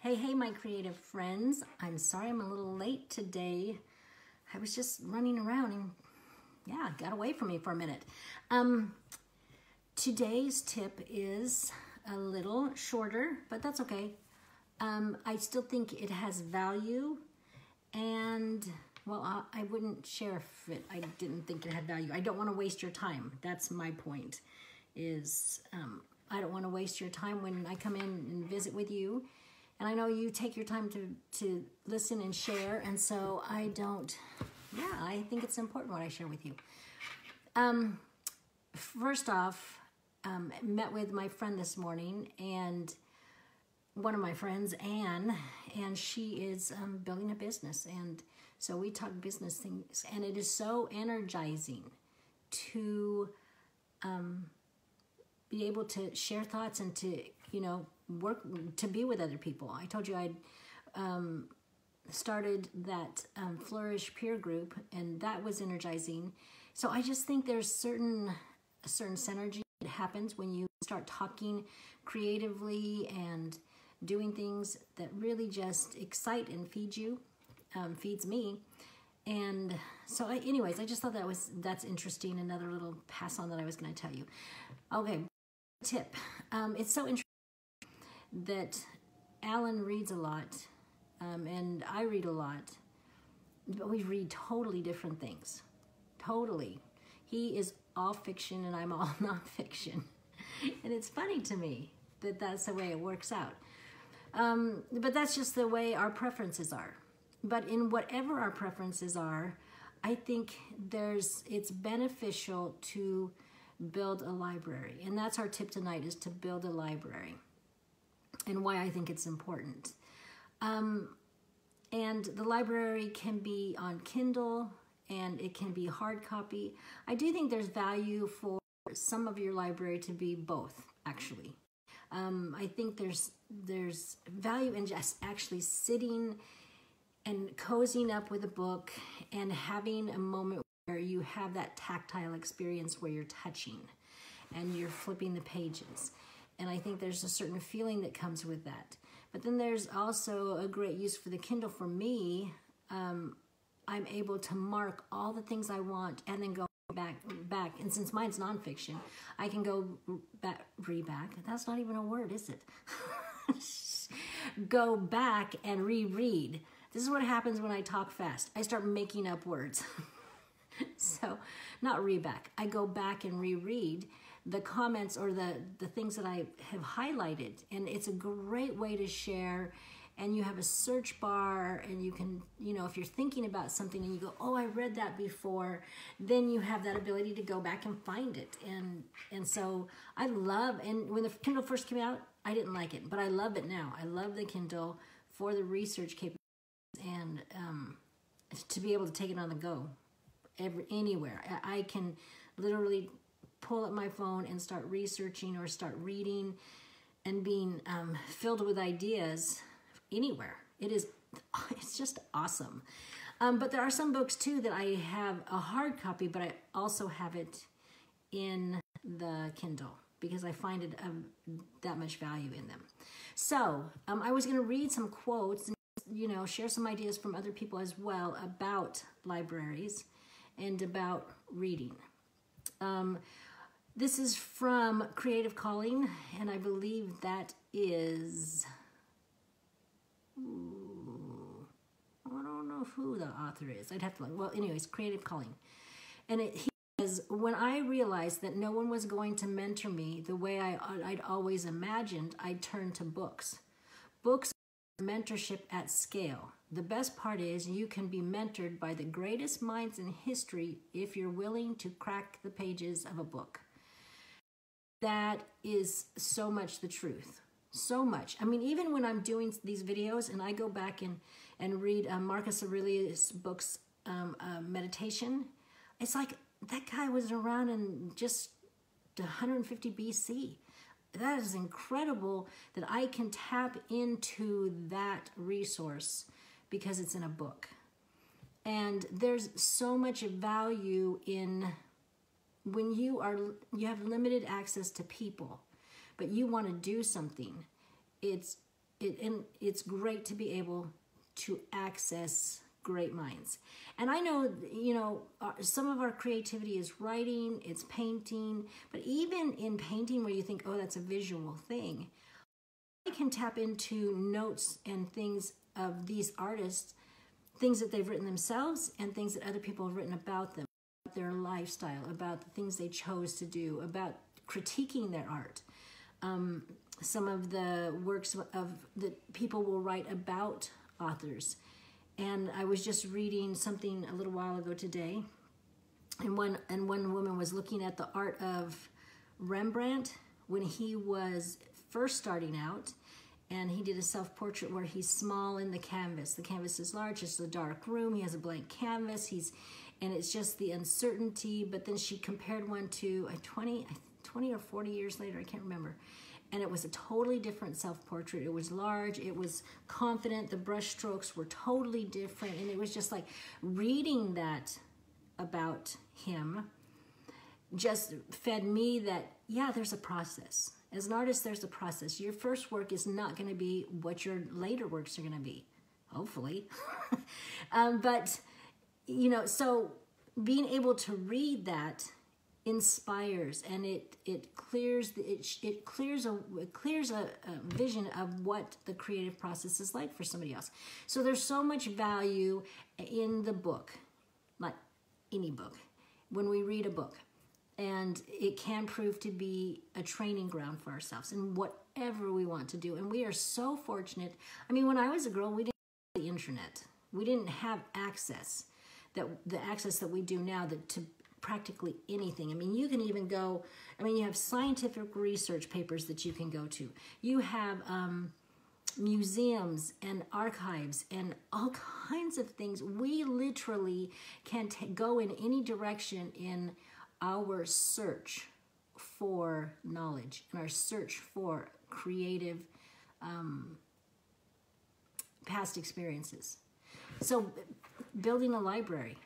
Hey, my creative friends. I'm sorry I'm a little late today. I was just running around and got away from me for a minute. Today's tip is a little shorter, but that's okay. I still think it has value, and well, I wouldn't share if I didn't think it had value. I don't want to waste your time. That's my point, is I don't want to waste your time when I come in and visit with you. And I know you take your time to listen and share, and so I think it's important what I share with you. First off, met with my friend this morning, and one of my friends, Anne, and she is building a business, and so we talk business things, and it is so energizing to be able to share thoughts and to, work, to be with other people. I told you I'd started that Flourish peer group, and that was energizing. So I just think there's a certain synergy that happens when you start talking creatively and doing things that really just excite and feed you, feeds me. And so anyways, I just thought that's interesting. Another little pass on that I was going to tell you. Okay, tip. It's so interesting that Alan reads a lot, and I read a lot, but we read totally different things. Totally. He is all fiction and I'm all nonfiction. And it's funny to me that that's the way it works out. But that's just the way our preferences are. But in whatever our preferences are, I think it's beneficial to build a library. And that's our tip tonight, is to build a library, and why I think it's important. And the library can be on Kindle, and it can be hard copy. I do think there's value for some of your library to be both, actually. I think there's value in just actually sitting and cozying up with a book and having a moment where you have that tactile experience where you're touching and you're flipping the pages. And I think there's a certain feeling that comes with that. But then there's also a great use for the Kindle. For me, I'm able to mark all the things I want and then go back. And since mine's nonfiction, I can go read back. That's not even a word, is it? Go back and reread. This is what happens when I talk fast. I start making up words. So, not read back. I go back and reread the comments or the things that I have highlighted. And it's a great way to share. And you have a search bar, and you can, if you're thinking about something and you go, oh, I read that before, then you have that ability to go back and find it. And so I love, and when the Kindle first came out, I didn't like it, but I love it now. I love the Kindle for the research capabilities and to be able to take it on the go anywhere. I can literally pull up my phone and start researching or start reading and being filled with ideas anywhere. It's just awesome. But there are some books too that I have a hard copy, but I also have it in the Kindle because I find it that much value in them. So I was going to read some quotes and share some ideas from other people as well about libraries and about reading. This is from Creative Calling, and I believe that is, I don't know who the author is. I'd have to look. Well, anyways, Creative Calling. And he says, when I realized that no one was going to mentor me the way I'd always imagined, I turned to books. Books are mentorship at scale. The best part is you can be mentored by the greatest minds in history if you're willing to crack the pages of a book. That is so much the truth. So much. I mean, even when I'm doing these videos and I go back and read Marcus Aurelius' books, Meditation, it's like that guy was around in just 150 BC. That is incredible that I can tap into that resource because it's in a book. And there's so much value in when you have limited access to people, but you want to do something. It's it's great to be able to access great minds. And I know, some of our creativity is writing, it's painting, but even in painting where you think, oh, that's a visual thing, I can tap into notes and things of these artists, things that they've written themselves and things that other people have written about them, about their lifestyle, about the things they chose to do, about critiquing their art. Some of the works of that people will write about authors. And I was just reading something a little while ago today, and one woman was looking at the art of Rembrandt when he was first starting out, and he did a self-portrait where he's small in the canvas. The canvas is large, it's a dark room, he has a blank canvas, and it's just the uncertainty. But then she compared one to a 20 or 40 years later, I can't remember. And it was a totally different self-portrait. It was large, it was confident, the brush strokes were totally different. And it was just like reading that about him just fed me that, yeah, there's a process. As an artist, there's a process. Your first work is not going to be what your later works are going to be, hopefully. But, so being able to read that inspires, and it clears a vision of what the creative process is like for somebody else. So there's so much value in the book, like any book, when we read a book, and it can prove to be a training ground for ourselves in whatever we want to do. And we are so fortunate. I mean, when I was a girl, we didn't have the internet. We didn't have access, the access that we do now to practically anything. I mean, you can even go, you have scientific research papers that you can go to. You have museums and archives and all kinds of things. We literally can go in any direction in our search for knowledge and our search for creative past experiences. So building a library,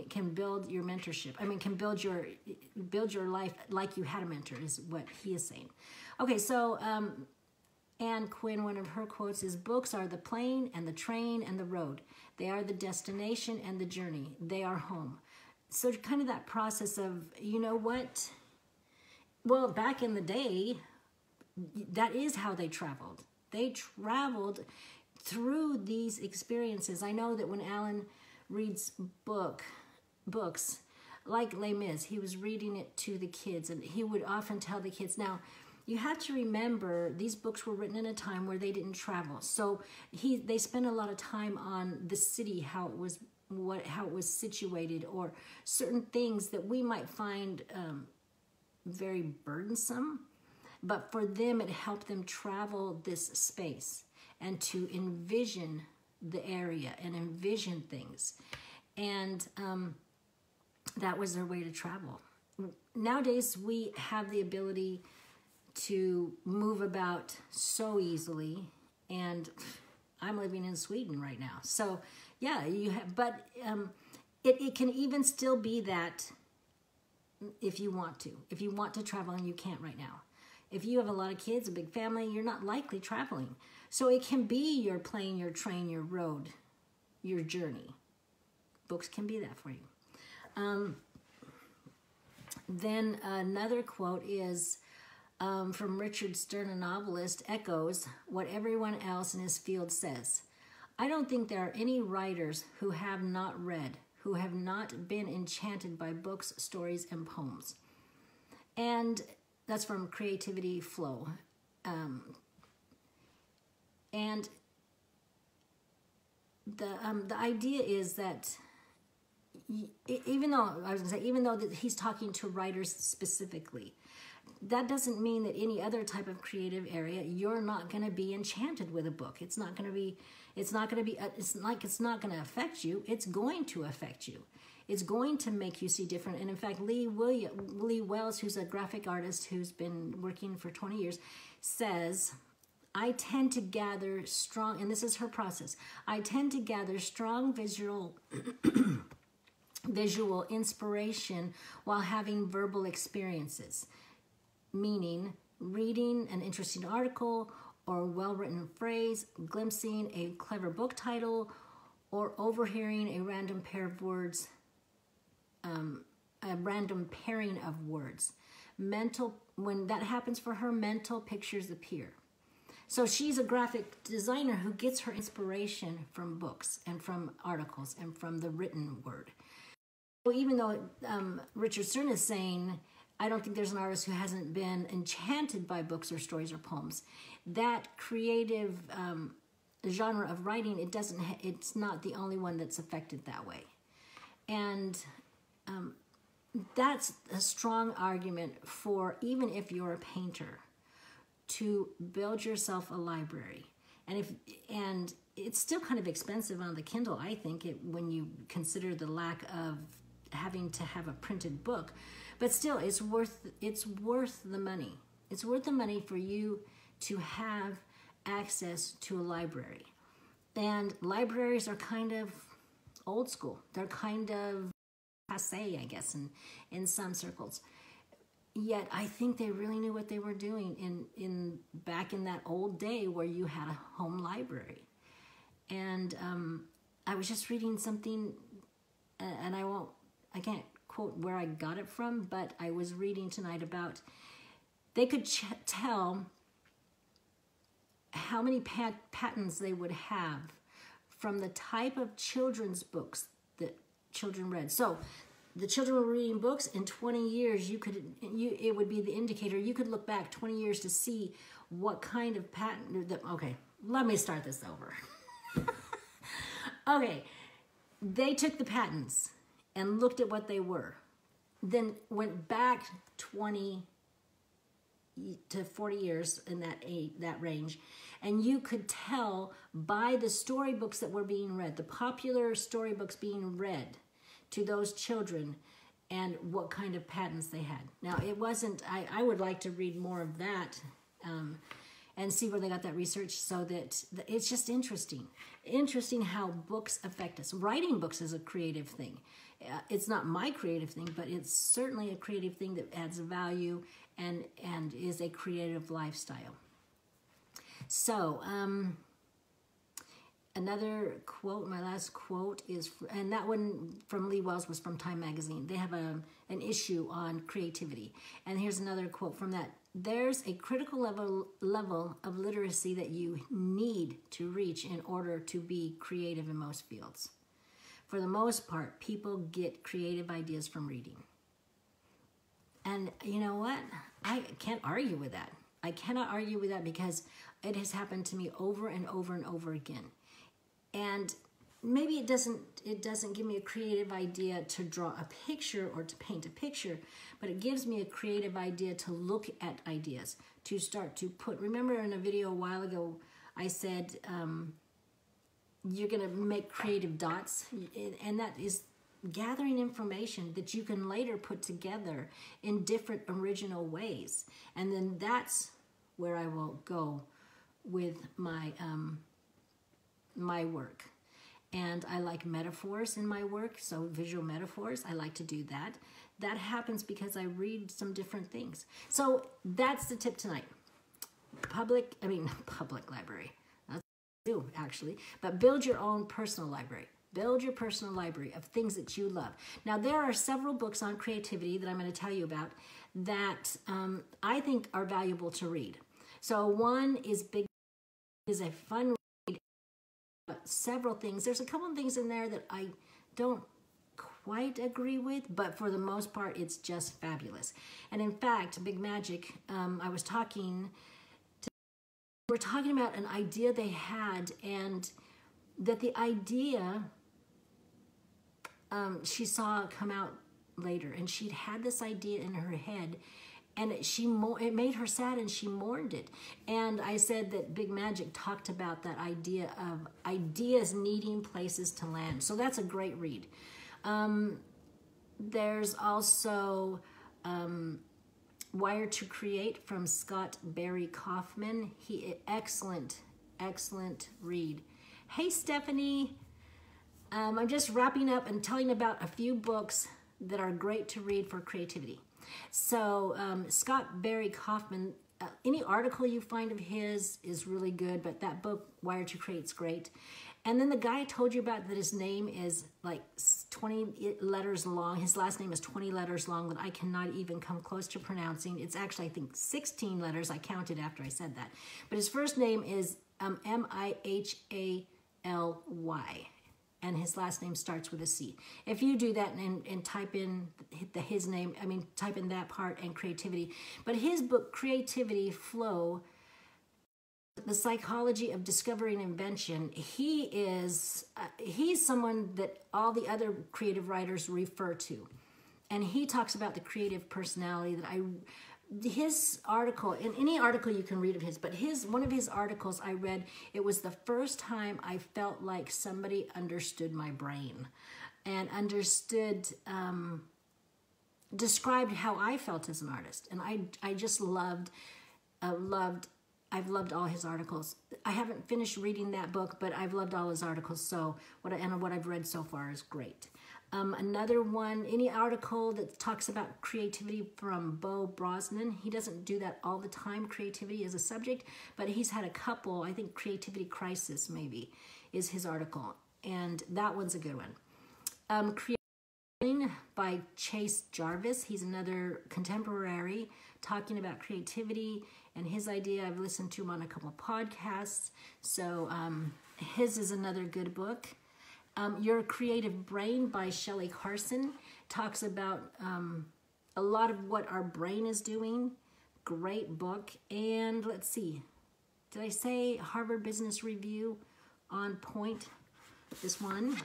can build your mentorship. Can build your life like you had a mentor, is what he is saying. Okay, so Anne Quinn, one of her quotes is, books are the plane and the train and the road. They are the destination and the journey. They are home. So kind of that process of, well, back in the day, that is how they traveled. They traveled through these experiences. I know that when Alan reads books like Les Mis, he was reading it to the kids, and he would often tell the kids, now you have to remember these books were written in a time where they didn't travel, so they spent a lot of time on the city, how it was situated, or certain things that we might find very burdensome, but for them it helped them travel this space and to envision the area and envision things. And that was their way to travel. Nowadays, we have the ability to move about so easily, and I'm living in Sweden right now. So yeah, but it can even still be that if you want to travel and you can't right now. If you have a lot of kids, a big family, you're not likely traveling. So it can be your plane, your train, your road, your journey. Books can be that for you. Then another quote is from Richard Stern, a novelist, echoes what everyone else in his field says. I don't think there are any writers who have not read, who have not been enchanted by books, stories, and poems. And that's from Creativity Flow. And the idea is that even though that he's talking to writers specifically, that doesn't mean that any other type of creative area you're not going to be enchanted with a book. It's not going to affect you. It's going to affect you. It's going to make you see different. And in fact, Lee Wells, who's a graphic artist who's been working for 20 years, says, I tend to gather strong, and this is her process, I tend to gather strong visual inspiration while having verbal experiences, meaning reading an interesting article or well-written phrase, glimpsing a clever book title, or overhearing a random pair of words, a random pairing of words. When that happens for her, mental pictures appear. So she's a graphic designer who gets her inspiration from books and from articles and from the written word. So even though Richard Stern is saying, I don't think there's an artist who hasn't been enchanted by books or stories or poems, that creative genre of writing, it's not the only one that's affected that way. And that's a strong argument for, even if you're a painter, to build yourself a library. And it's still kind of expensive on the Kindle, I think, when you consider the lack of having to have a printed book. But still, it's worth the money. It's worth the money for you to have access to a library. And libraries are kind of old school. They're kind of passé, I guess, in some circles. Yet I think they really knew what they were doing back in that old day where you had a home library. And I was just reading something, and I can't quote where I got it from, but I was reading tonight about they could tell how many patents they would have from the type of children's books that children read. So the children were reading books. In 20 years, it would be the indicator. You could look back 20 years to see what kind of patent. Okay, let me start this over. Okay, they took the patents and looked at what they were, then went back 20 to 40 years in that range, and you could tell by the storybooks that were being read, the popular storybooks being read to those children, and what kind of patents they had. Now, it wasn't, I would like to read more of that and see where they got that research, so that it's just interesting. Interesting how books affect us. Writing books is a creative thing. It's not my creative thing, but it's certainly a creative thing that adds value and is a creative lifestyle. So, another quote, my last quote is, and that one from Lee Wells was from Time Magazine. They have an issue on creativity. And here's another quote from that. There's a critical level of literacy that you need to reach in order to be creative in most fields. For the most part, people get creative ideas from reading. And you know what? I can't argue with that. I cannot argue with that, because it has happened to me over and over and over again. And maybe it doesn't give me a creative idea to draw a picture or to paint a picture, but it gives me a creative idea to look at ideas, to start to remember in a video a while ago, I said, you're going to make creative dots, and that is gathering information that you can later put together in different original ways. And then that's where I will go with my my work. And I like metaphors in my work, so visual metaphors, I like to do that. That happens because I read some different things. So that's the tip tonight. Public library. That's what I do, actually. But build your own personal library. Build your personal library of things that you love. Now, there are several books on creativity that I'm going to tell you about that I think are valuable to read. So one is a fun read. Several things. There's a couple of things in there that I don't quite agree with, but for the most part, it's just fabulous. And in fact, Big Magic, we're talking about an idea they had, and that the idea she saw come out later, and she'd had this idea in her head, and it made her sad, and she mourned it. And I said that Big Magic talked about that idea of ideas needing places to land. So that's a great read. There's also Wired to Create from Scott Barry Kaufman. Excellent read. Hey, Stephanie. I'm just wrapping up and telling about a few books that are great to read for creativity. So Scott Barry Kaufman any article you find of his is really good, but that book, Wired to Create, is great. And then the guy I told you about, that his name is like 20 letters long. His last name is 20 letters long that I cannot even come close to pronouncing. It's actually, I think, 16 letters. I counted after I said that. But his first name is Mihaly. And his last name starts with a C. If you do that and type in his name, I mean, type in that part and creativity. But his book, Creativity Flow, The Psychology of Discovery and Invention, he's someone that all the other creative writers refer to. And he talks about the creative personality that his article, in any article you can read of his, but one of his articles I read, it was the first time I felt like somebody understood my brain and described how I felt as an artist. And I just I've loved all his articles. I haven't finished reading that book, but I've loved all his articles. So what I've read so far is great. Another one, any article that talks about creativity from Bo Brosnan. He doesn't do that all the time, creativity as a subject, but he's had a couple. I think Creativity Crisis maybe is his article, and that one's a good one. Creating by Chase Jarvis. He's another contemporary talking about creativity and his idea. I've listened to him on a couple of podcasts, so his is another good book. Your Creative Brain by Shelley Carson talks about a lot of what our brain is doing. Great book. And let's see, did I say Harvard Business Review on point? This one.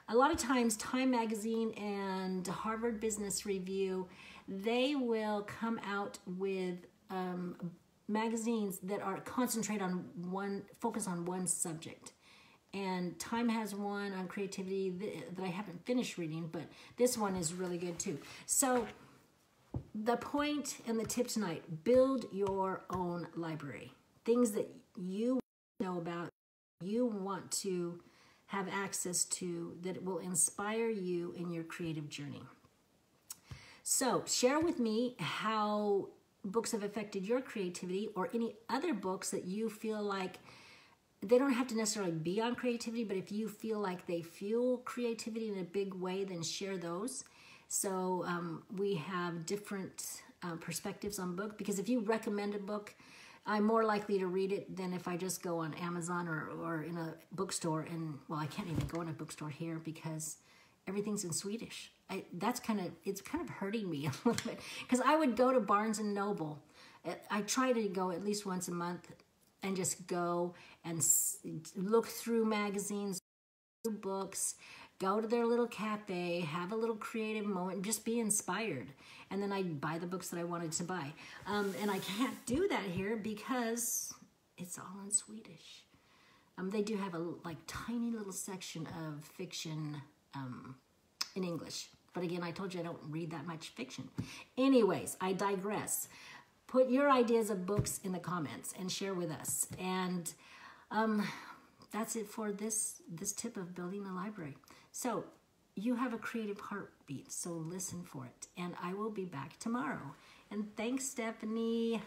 A lot of times Time Magazine and Harvard Business Review, they will come out with magazines that are focus on one subject. And Time has one on creativity that I haven't finished reading, but this one is really good too. So the point and the tip tonight, build your own library. Things that you know about, you want to have access to, that will inspire you in your creative journey. So share with me how books have affected your creativity, or any other books that you feel like they don't have to necessarily be on creativity, but if you feel like they fuel creativity in a big way, then share those. So we have different perspectives on book, because if you recommend a book, I'm more likely to read it than if I just go on Amazon or in a bookstore. And well, I can't even go in a bookstore here because everything's in Swedish. It's kind of hurting me a little bit, because I would go to Barnes and Noble. I try to go at least once a month and just go and look through magazines, books, go to their little cafe, have a little creative moment, just be inspired. And then I'd buy the books that I wanted to buy. And I can't do that here because it's all in Swedish. They do have a tiny little section of fiction in English. But again, I told you I don't read that much fiction. Anyways, I digress. Put your ideas of books in the comments and share with us. And that's it for this tip of building a library. So you have a creative heartbeat, so listen for it. And I will be back tomorrow. And thanks, Stephanie.